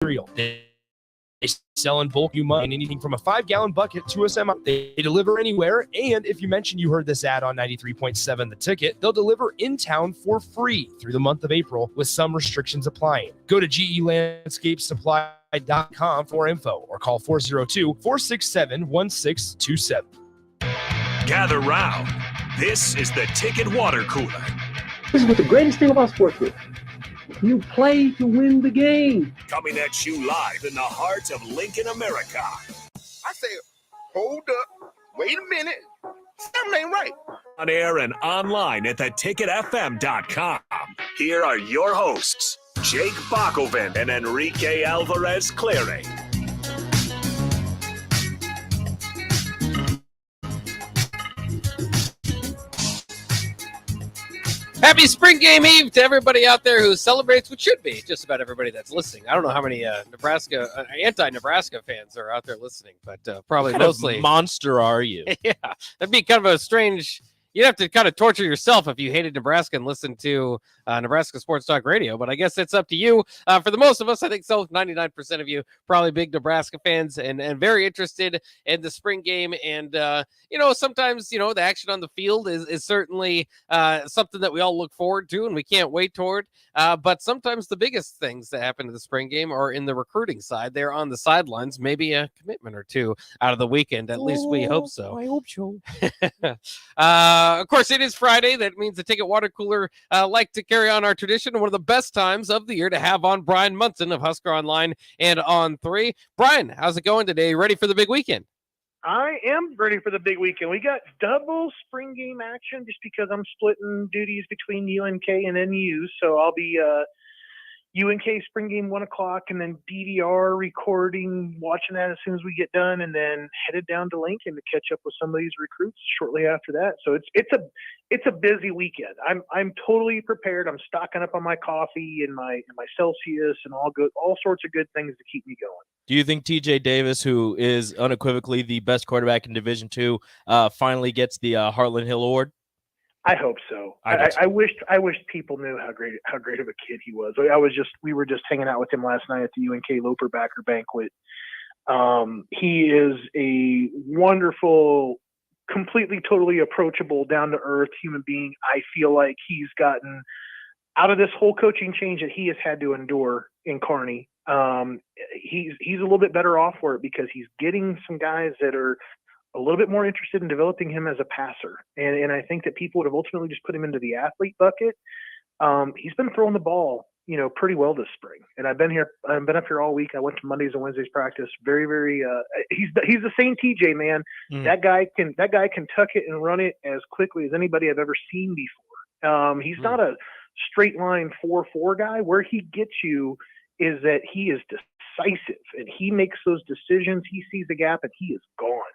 material. They sell in bulk, you money, anything from a 5-gallon bucket to a semi. They deliver anywhere, and if you mention you heard this ad on 93.7 The Ticket, they'll deliver in town for free through the month of April with some restrictions applying. Go to gelandscapesupply.com for info or call 402-467-1627. Gather round. This is the Ticket Water Cooler. This is what the greatest thing about sports is. You play to win the game. Coming at you live in the heart of Lincoln, America. I say, hold up, wait a minute, something ain't right. On air and online at theticketfm.com. Here are your hosts, Jake Bakoven and Enrique Alvarez Cleary. Happy Spring Game Eve to everybody out there who celebrates what should be just about everybody that's listening. I don't know how many anti-Nebraska fans are out there listening, but probably mostly. What kind of monster are you? Yeah, that'd be kind of a strange. You'd have to kind of torture yourself if you hated Nebraska and listened to Nebraska Sports Talk Radio, but I guess it's up to you. For the most of us, I think so. 99% of you probably big Nebraska fans and very interested in the spring game. And, sometimes, the action on the field is certainly something that we all look forward to and we can't wait toward. But sometimes the biggest things that happen to the spring game are in the recruiting side. They're on the sidelines, maybe a commitment or two out of the weekend. At least we hope so. I hope so. Of course, it is Friday. That means the Ticket Water Cooler like to carry on our tradition. One of the best times of the year to have on Bryan Munson of Husker Online and On3. Bryan, how's it going today? Ready for the big weekend? I am ready for the big weekend. We got double spring game action just because I'm splitting duties between UNK and NU. So I'll be UNK spring game 1 o'clock and then DDR recording, watching that as soon as we get done, and then headed down to Lincoln to catch up with some of these recruits shortly after that. So it's a busy weekend. I'm totally prepared. I'm stocking up on my coffee and my Celsius and all sorts of good things to keep me going. Do you think TJ Davis, who is unequivocally the best quarterback in Division II, finally gets the Heartland Hill Award? I hope so. I wished people knew how great of a kid he was. We were just hanging out with him last night at the UNK Loper Backer banquet. He is a wonderful, completely, totally approachable, down to earth human being. I feel like he's gotten out of this whole coaching change that he has had to endure in Kearney. He's a little bit better off for it because he's getting some guys that are a little bit more interested in developing him as a passer. And I think that people would have ultimately just put him into the athlete bucket. He's been throwing the ball, pretty well this spring. And I've been up here all week. I went to Mondays and Wednesdays practice. Very, very, he's the same TJ, man. That guy can tuck it and run it as quickly as anybody I've ever seen before. He's not a straight line 4-4 guy. Where he gets you is that he is decisive and he makes those decisions. He sees the gap and he is gone.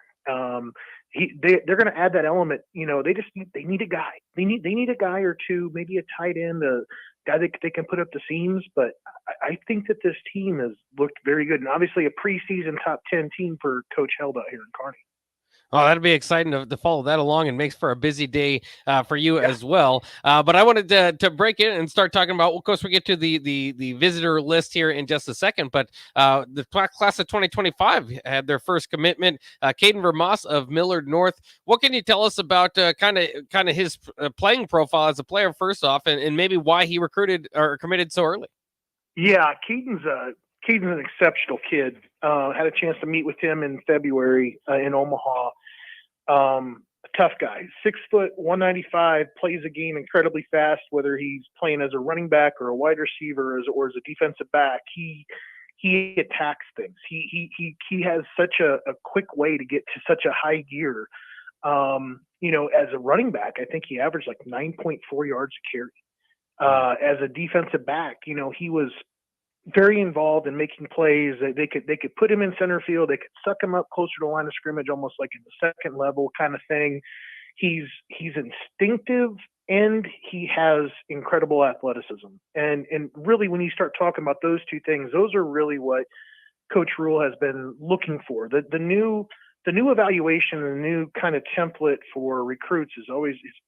They're going to add that element. They need a guy. They need a guy or two, maybe a tight end, a guy that they can put up the seams. But I think that this team has looked very good, and obviously a preseason top 10 team for Coach Held out here in Kearney. Oh, that'd be exciting to follow that along and makes for a busy day for you as well. But I wanted to break in and start talking about, of course, we get to the visitor list here in just a second, but the class of 2025 had their first commitment, Caden Vermoss of Millard North. What can you tell us about kind of his playing profile as a player first off, and maybe why he recruited or committed so early? Yeah, Caden's an exceptional kid. Had a chance to meet with him in February in Omaha. A tough guy, 6 foot, 195, plays the game incredibly fast, whether he's playing as a running back or a wide receiver or as a defensive back. He attacks things. He has such a quick way to get to such a high gear. As a running back, I think he averaged like 9.4 yards a carry. As a defensive back, he was very involved in making plays. They could put him in center field. They could suck him up closer to the line of scrimmage, almost like in the second level kind of thing. He's instinctive and he has incredible athleticism. And really, when you start talking about those two things, those are really what Coach Rule has been looking for. The new evaluation, the new kind of template for recruits it's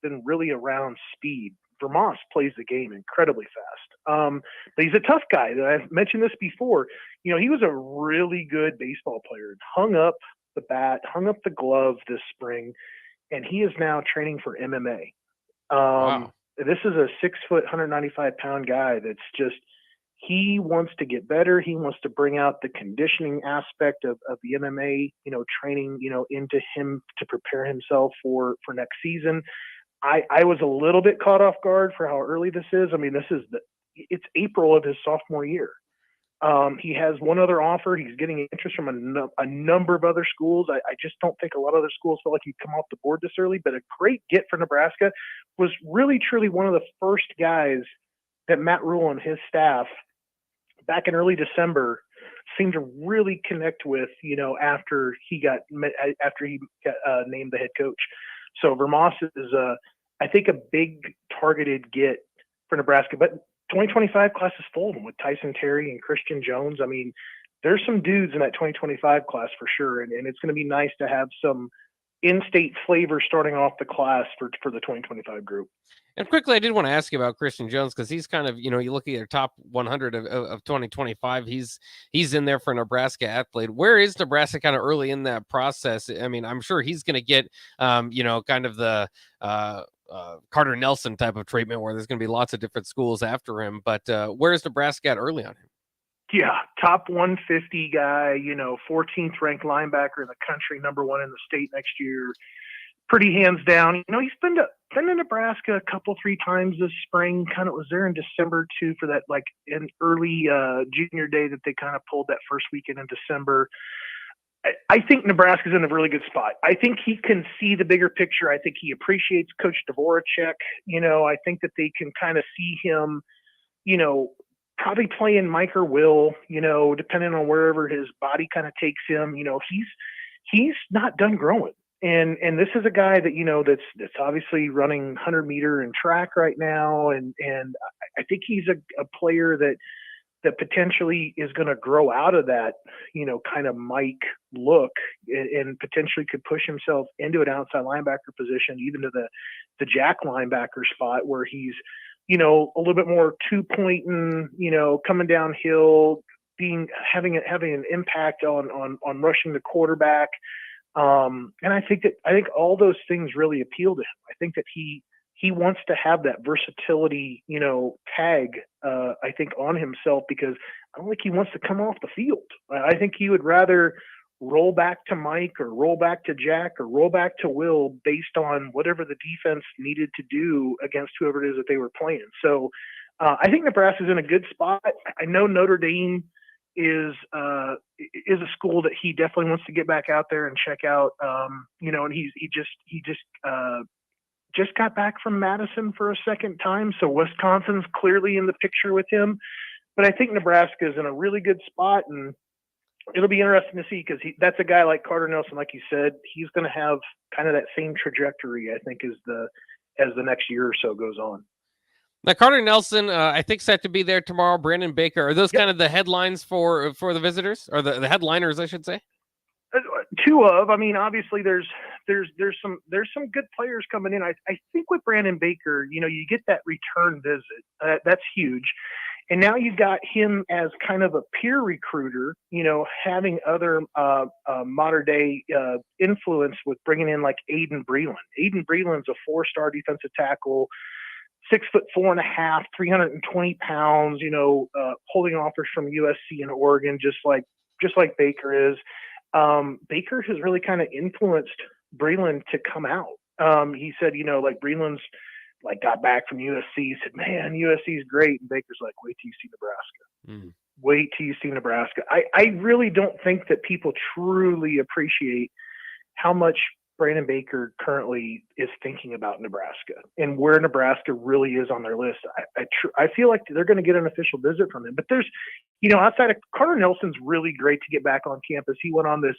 been really around speed Vermont plays the game incredibly fast. But he's a tough guy. I've mentioned this before. You know, he was a really good baseball player. Hung up the bat, hung up the glove this spring, and he is now training for MMA. Wow. This is a 6 foot, 195-pound guy that's just, he wants to get better. He wants to bring out the conditioning aspect of the MMA, you know, training, you know, into him to prepare himself for next season. I was a little bit caught off guard for how early this is. I mean, it's April of his sophomore year. He has one other offer. He's getting interest from a number of other schools. I just don't think a lot of other schools felt like he'd come off the board this early, but a great get for Nebraska. Was really, truly one of the first guys that Matt Rule and his staff back in early December seemed to really connect with, you know, after he got named the head coach. So Vermont is, I think, a big targeted get for Nebraska. But 2025 class is full with Tyson Terry and Christian Jones. I mean, there's some dudes in that 2025 class for sure, and it's going to be nice to have some in-state flavor starting off the class for the 2025 group. And quickly, I did want to ask you about Christian Jones, because he's kind of, you know, you look at your top 100 of 2025, he's in there for Nebraska athlete. Where is Nebraska kind of early in that process? I mean, I'm sure he's going to get, you know, kind of the Carter Nelson type of treatment where there's going to be lots of different schools after him. But where is Nebraska at early on him? Yeah, top 150 guy, you know, 14th ranked linebacker in the country, number 1 in the state next year. Pretty hands down. You know, he's been to Nebraska a couple, 3 times this spring. Kind of was there in December too for that, like, an early junior day that they kind of pulled that first weekend in December. I think Nebraska's in a really good spot. I think he can see the bigger picture. I think he appreciates Coach Dvoracek. You know, I think that they can kind of see him, you know, probably playing Mike or Will, you know, depending on wherever his body kind of takes him. You know, he's not done growing. And this is a guy that, you know, that's obviously running 100-meter and track right now. And I think he's a player that potentially is going to grow out of that, you know, kind of Mike look, and potentially could push himself into an outside linebacker position, even to the jack linebacker spot where he's, you know, a little bit more 2-pointing, you know, coming downhill, having an impact on rushing the quarterback. And I think all those things really appeal to him. I think that he wants to have that versatility, you know, tag, I think, on himself, because I don't think he wants to come off the field. I think he would rather roll back to Mike or roll back to Jack or roll back to Will based on whatever the defense needed to do against whoever it is that they were playing. So I think Nebraska's in a good spot. I know Notre Dame is a school that he definitely wants to get back out there and check out. You know, and he just got back from Madison for a second time. So Wisconsin's clearly in the picture with him, but I think Nebraska is in a really good spot, and it'll be interesting to see, because that's a guy like Carter Nelson, like you said, he's going to have kind of that same trajectory, I think, as the next year or so goes on. Now, Carter Nelson, I think, set to be there tomorrow. Brandon Baker, are those kind of the headlines for the visitors, or the headliners, I should say? I mean, obviously there's some good players coming in. I think with Brandon Baker, you know, you get that return visit. That's huge. And now you've got him as kind of a peer recruiter, you know, having other modern day influence with bringing in like Aiden Breland. Aiden Breland's a 4-star defensive tackle, 6'4.5", 320 pounds, you know, holding offers from USC and Oregon, just like Baker is. Baker has really kind of influenced Breland to come out. He said, you know, like, Breland's like got back from USC, he said, man, USC is great. And Baker's like, wait till you see Nebraska. Wait till you see Nebraska. I really don't think that people truly appreciate how much Brandon Baker currently is thinking about Nebraska and where Nebraska really is on their list. I feel like they're going to get an official visit from him, but there's, you know, outside of Carter Nelson's really great to get back on campus. He went on this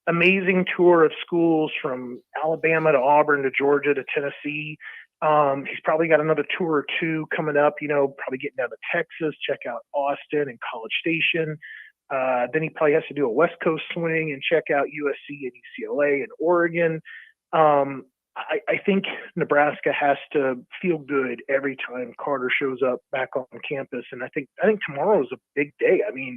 amazing tour of schools from Alabama to Auburn to Georgia to Tennessee. He's probably got another tour or 2 coming up, you know, probably getting down to Texas, check out Austin and College Station. Then he probably has to do a West Coast swing and check out USC and UCLA and Oregon. I think Nebraska has to feel good every time Carter shows up back on campus, and I think tomorrow is a big day. I mean,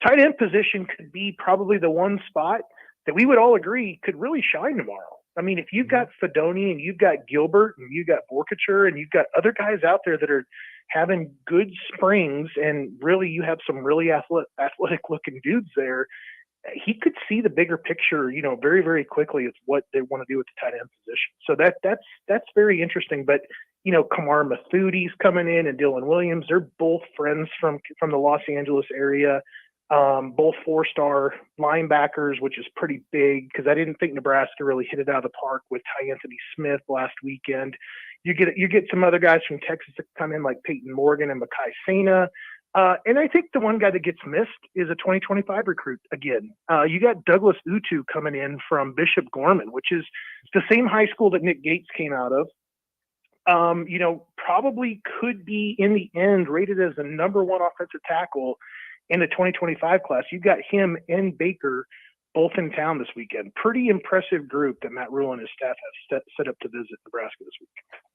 tight end position could be probably the one spot that we would all agree could really shine tomorrow. I mean, if you've got Fedoni and you've got Gilbert and you've got Borkacher and you've got other guys out there that are having good springs, and really you have some really athletic looking dudes there, he could see the bigger picture, very, very quickly. It's what they want to do with the tight end position. So that's very interesting. But, Kamar Mathudi's coming in and Dylan Williams, they're both friends from the Los Angeles area, both 4-star linebackers, which is pretty big because I didn't think Nebraska really hit it out of the park with Ty Anthony Smith last weekend. You get some other guys from Texas that come in like Peyton Morgan and Makai Sena. And I think the one guy that gets missed is a 2025 recruit again. You got Douglas Utu coming in from Bishop Gorman, which is the same high school that Nick Gates came out of. Probably could be in the end rated as the number 1 offensive tackle in the 2025 class. You've got him and Baker both in town this weekend. Pretty impressive group that Matt Rule and his staff have set up to visit Nebraska this week.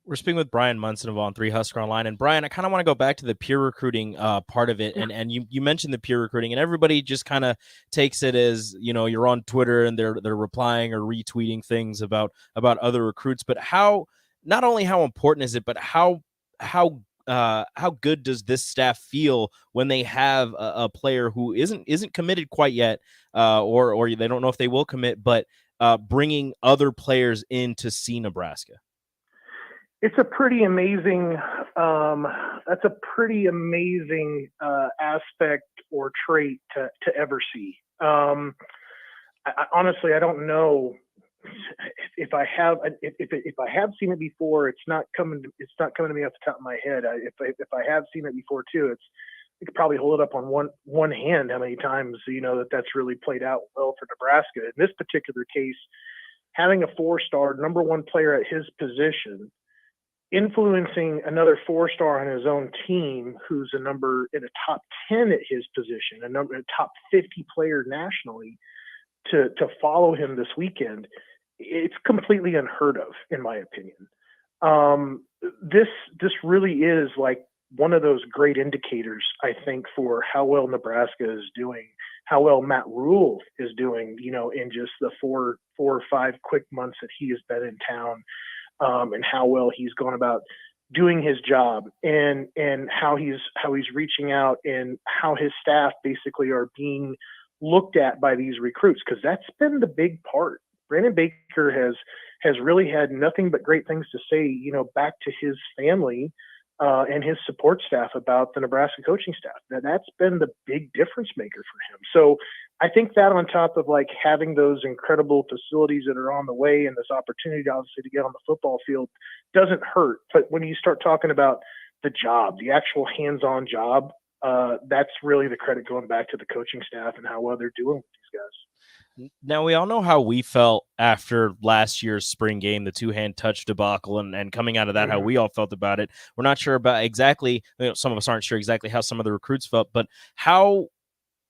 We're speaking with Bryan Munson of On3 Husker Online. And Bryan, I kind of want to go back to the peer recruiting part of it. And you mentioned the peer recruiting, and everybody just kind of takes it as, you're on Twitter and they're replying or retweeting things about other recruits. But not only how important is it, but how good does this staff feel when they have a player who isn't committed quite yet, or they don't know if they will commit, but bringing other players in to see Nebraska? It's a pretty amazing. That's a pretty amazing aspect or trait to ever see. Honestly, I don't know if I have seen it before. It's not coming to me off the top of my head. If I have seen it before too, I could probably hold it up on one hand how many times that's really played out well for Nebraska. In this particular case, having a 4-star number 1 player at his position influencing another 4-star on his own team who's a number in a top 10 at his position, a top 50 player nationally, to follow him this weekend, it's completely unheard of, in my opinion. This really is like one of those great indicators, I think, for how well Nebraska is doing, how well Matt Rule is doing, in just the 4 or 5 quick months that he has been in town. And how well he's gone about doing his job, and how he's reaching out, and how his staff basically are being looked at by these recruits, because that's been the big part. Brandon Baker has really had nothing but great things to say, back to his family and his support staff about the Nebraska coaching staff. That's been the big difference maker for him. So I think that, on top of like having those incredible facilities that are on the way and this opportunity obviously to get on the football field, doesn't hurt. But when you start talking about the job, the actual hands-on job, that's really the credit going back to the coaching staff and how well they're doing with these guys. Now, we all know how we felt after last year's spring game, the 2-hand touch debacle, and coming out of that, how we all felt about it. We're not sure about exactly, some of us aren't sure exactly how some of the recruits felt, but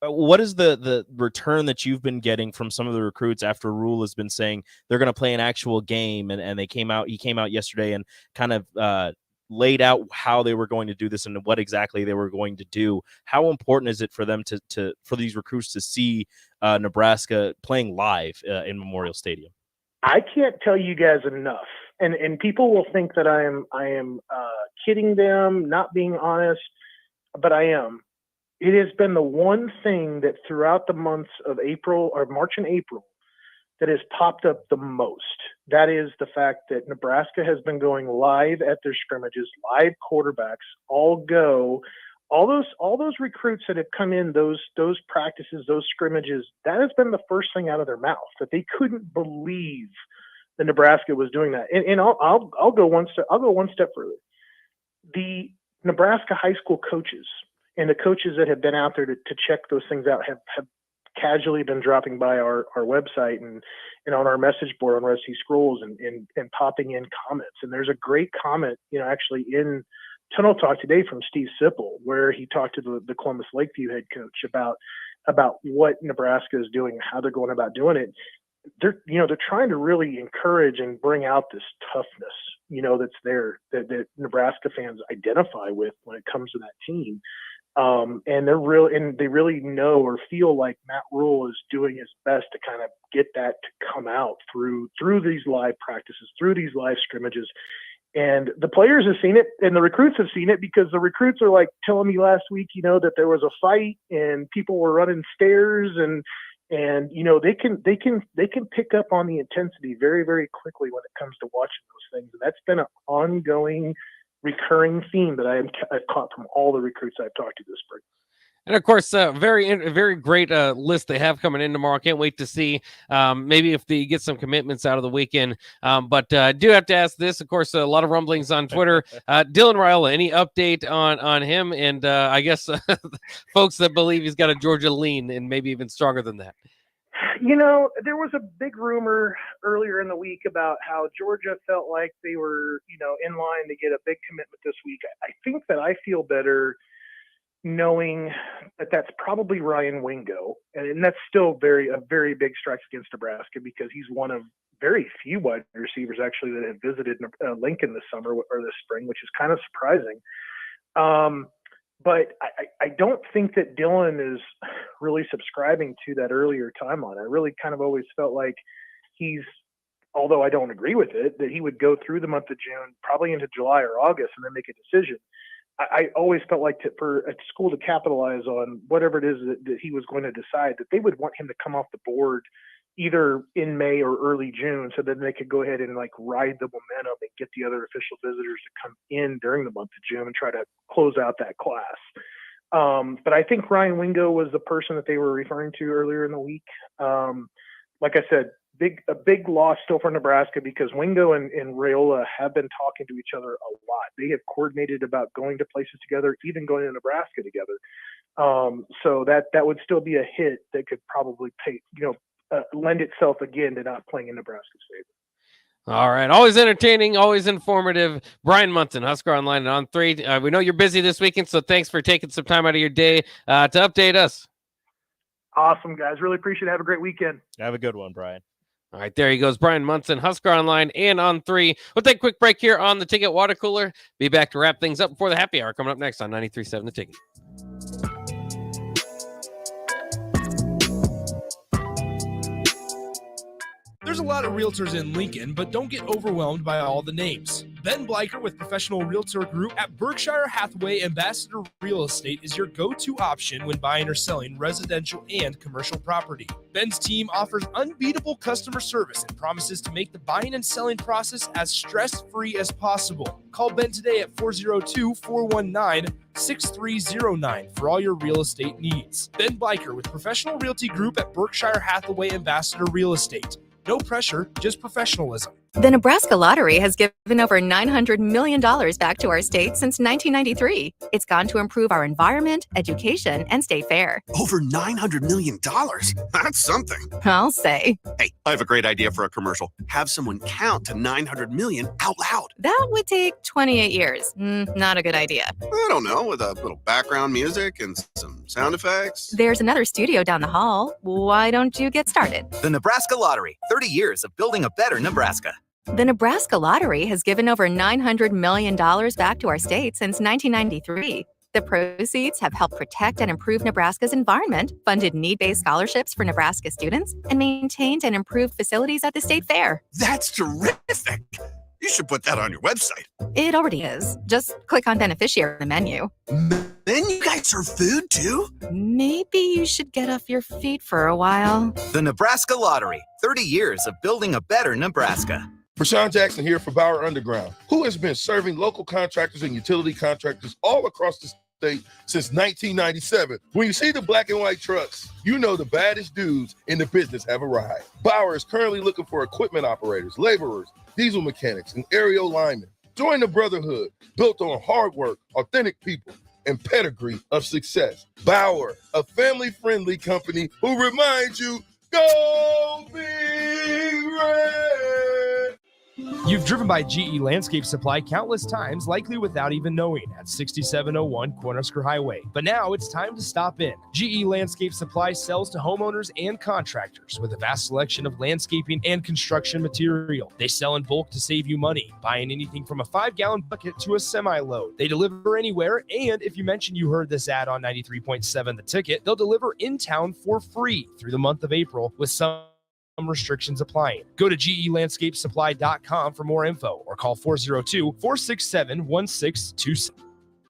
what is the return that you've been getting from some of the recruits after Rule has been saying they're going to play an actual game, and he came out yesterday and kind of laid out how they were going to do this and what exactly they were going to do? How important is it for them for these recruits to see Nebraska playing live in Memorial Stadium? I can't tell you guys enough, and people will think that I am kidding them, not being honest, but I am. It has been the one thing that throughout the months of March and April, that has popped up the most. That is the fact that Nebraska has been going live at their scrimmages, live quarterbacks, all those recruits that have come in, those practices, those scrimmages, that has been the first thing out of their mouth, that they couldn't believe that Nebraska was doing that. And I'll go one step further. The Nebraska high school coaches and the coaches that have been out there to check those things out have casually been dropping by our website and on our message board on Red Sea Scrolls and popping in comments. And there's a great comment, actually in Tunnel Talk today from Steve Sipple, where he talked to the Columbus Lakeview head coach about what Nebraska is doing and how they're going about doing it. they're trying to really encourage and bring out this toughness, that's there that Nebraska fans identify with when it comes to that team. And they really know or feel like Matt Rule is doing his best to kind of get that to come out through these live practices, through these live scrimmages. And the players have seen it and the recruits have seen it, because the recruits are like telling me last week, that there was a fight and people were running stairs and they can pick up on the intensity very, very quickly when it comes to watching those things. And that's been an ongoing, recurring theme that I've caught from all the recruits I've talked to this spring. And of course, very great list they have coming in tomorrow. Can't wait to see maybe if they get some commitments out of the weekend. But do have to ask this. Of course, a lot of rumblings on Twitter. Dylan Raiola, any update on him? And I guess folks that believe he's got a Georgia lean and maybe even stronger than that. There was a big rumor earlier in the week about how Georgia felt like they were, in line to get a big commitment this week. I think that I feel better knowing that that's probably Ryan Wingo, and that's still a very big strike against Nebraska, because he's one of very few wide receivers actually that have visited Lincoln this summer or this spring, which is kind of surprising. But I don't think that Dylan is really subscribing to that earlier timeline. I really kind of always felt like although I don't agree with it, that he would go through the month of June, probably into July or August, and then make a decision. I always felt like for a school to capitalize on whatever it is that he was going to decide, that they would want him to come off the board either in May or early June, so then they could go ahead and ride the momentum and get the other official visitors to come in during the month of June and try to close out that class. But I think Ryan Wingo was the person that they were referring to earlier in the week. Like I said, a big loss still for Nebraska, because Wingo and Raiola have been talking to each other a lot. They have coordinated about going to places together, even going to Nebraska together. So that would still be a hit that could probably lend itself again to not playing in Nebraska's favor. All right. Always entertaining, always informative. Bryan Munson, Husker Online and On3. We know you're busy this weekend, so thanks for taking some time out of your day to update us. Awesome, guys. Really appreciate it. Have a great weekend. Have a good one, Bryan. All right, there he goes, Bryan Munson, Husker Online and On3. We'll take a quick break here on the Ticket Water Cooler. Be back to wrap things up before the happy hour coming up next on 93.7 The Ticket. There's a lot of realtors in Lincoln, but don't get overwhelmed by all the names. Ben Bleicher with Professional Realtor Group at Berkshire Hathaway Ambassador Real Estate is your go-to option when buying or selling residential and commercial property. Ben's team offers unbeatable customer service and promises to make the buying and selling process as stress-free as possible. Call Ben today at 402-419-6309 for all your real estate needs. Ben Bleicher with Professional Realty Group at Berkshire Hathaway Ambassador Real Estate. No pressure, just professionalism. The Nebraska Lottery has given over $900 million back to our state since 1993. It's gone to improve our environment, education, and stay fair. Over $900 million? That's something. I'll say. Hey, I have a great idea for a commercial. Have someone count to 900 million out loud. That would take 28 years. Not a good idea. I don't know, with a little background music and some sound effects. There's another studio down the hall. Why don't you get started? The Nebraska Lottery, 30 years of building a better Nebraska. The Nebraska Lottery has given over $900 million back to our state since 1993. The proceeds have helped protect and improve Nebraska's environment, funded need-based scholarships for Nebraska students, and maintained and improved facilities at the state fair. That's terrific. You should put that on your website. It already is. Just click on beneficiary in the menu. Then you guys serve food too? Maybe you should get off your feet for a while. The Nebraska Lottery, 30 years of building a better Nebraska. Rashawn Jackson here for Bauer Underground, who has been serving local contractors and utility contractors all across the state since 1997. When you see the black and white trucks, you know the baddest dudes in the business have arrived. Bauer is currently looking for equipment operators, laborers, diesel mechanics, and aerial linemen. Join the brotherhood built on hard work, authentic people, and pedigree of success. Bauer, a family-friendly company who reminds you, go Big Red! You've driven by GE Landscape Supply countless times, likely without even knowing, at 6701 Cornhusker Highway. But now it's time to stop in. GE Landscape Supply sells to homeowners and contractors with a vast selection of landscaping and construction material. They sell in bulk to save you money, buying anything from a 5-gallon bucket to a semi-load. They deliver anywhere, and if you mention you heard this ad on 93.7 The Ticket, they'll deliver in town for free through the month of April with some restrictions applying. Go to GELandscapeSupply.com for more info or call 402-467-1627.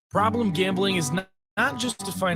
Problem gambling is not just a financial